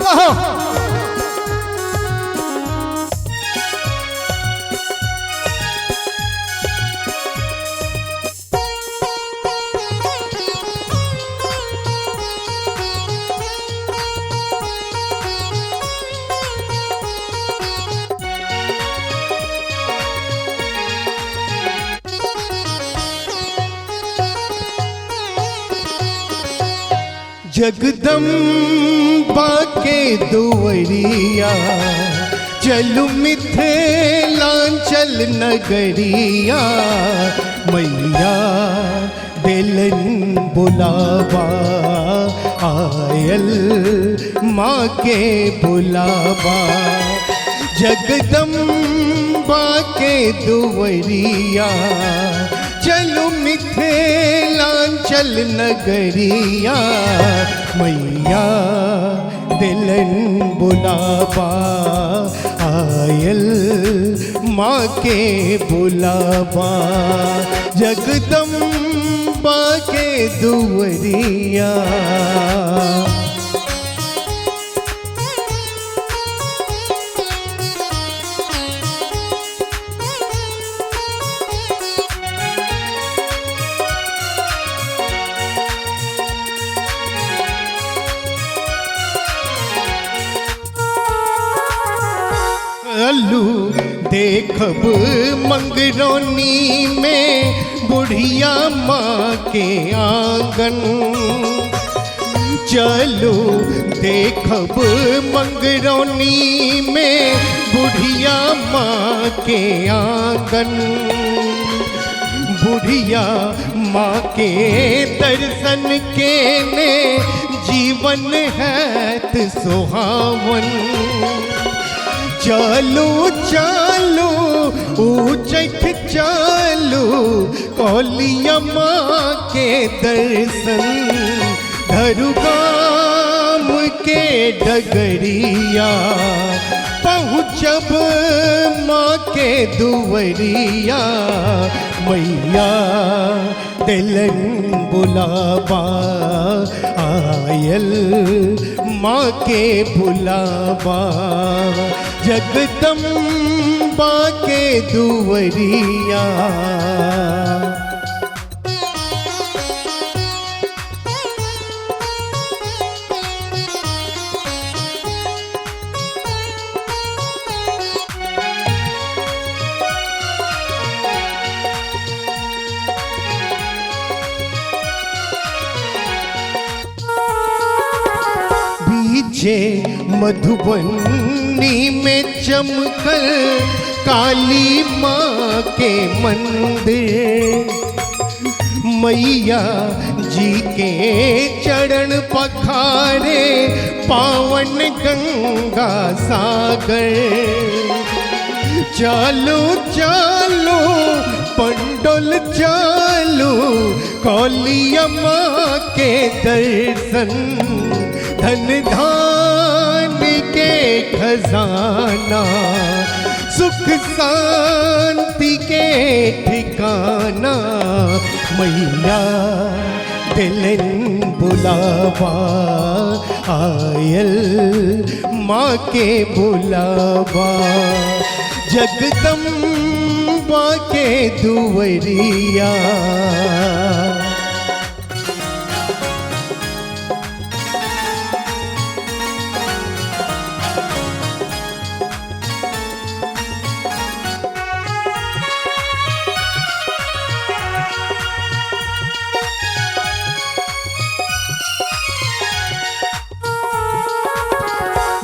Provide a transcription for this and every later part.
कहो। जगदम्बा के दुवरिया चलु मिथिलांचल नगरिया, मैया दिलन बुलावा आयल माँ के बुलावा। जगदम्बा के दुवरिया चलु मिथिलांचल नगरिया, मैया दिलन बुलावा आयल माँ के बुलावा। जगदम्बा के दुवरिया चलू देखब मंगरौनी में बुढ़िया माँ के आंगन। चलो देखब मंगरौनी में बुढ़िया माँ के आंगन। बुढ़िया माँ के दर्शन के ने जीवन है सुहावन। चलो चलो ऊंचक चलो कौलिया माँ के दर्शन। धरुगाम के डगरिया पहुँचब माँ के दुवरिया, मैया दिलन बुलावा आयल माँ के बुलावा। जगदम्बा के दुवरिया बीजे मधुबनी में चमकल काली माँ के मंदिर। मैया जी के चरण पखारे पावन गंगा सागर। चलो चलो पंडोल चलो कौलिया माँ के दर्शन। धन धान के खजाना सुख शांति के ठिकाना, मैया दिलन बुलावा आयल माँ के बुलावा। जगदम्बा के दुवरिया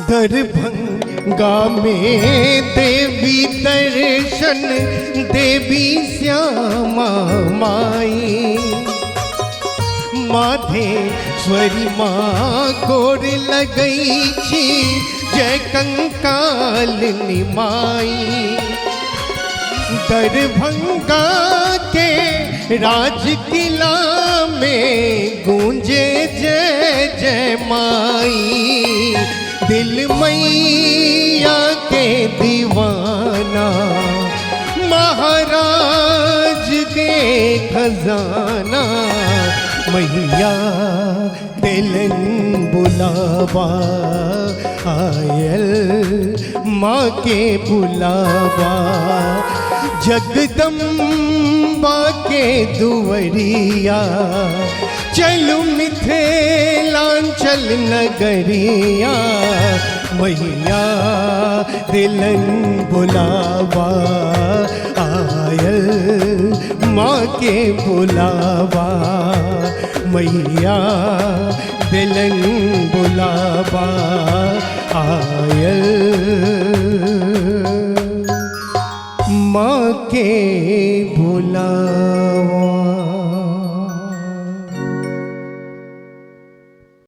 दरभंगा में देवी दर्शन देवी श्यामा माई। माधेश्वरी माँ गोर लगई छी जय कंकाल निमाई। दरभंगा के राज किला में गूंजे जय जय माई। दिल मैया के दीवाना महाराज के खजाना मैया दिलन बुलावा आयल माँ के बुलावा जगदम्बा के दुवरिया चलू मिथिलांचल नगरिया मैया दिलन बुलावा आयल माँ के बुलावा मैया दिलन बुलावा आयल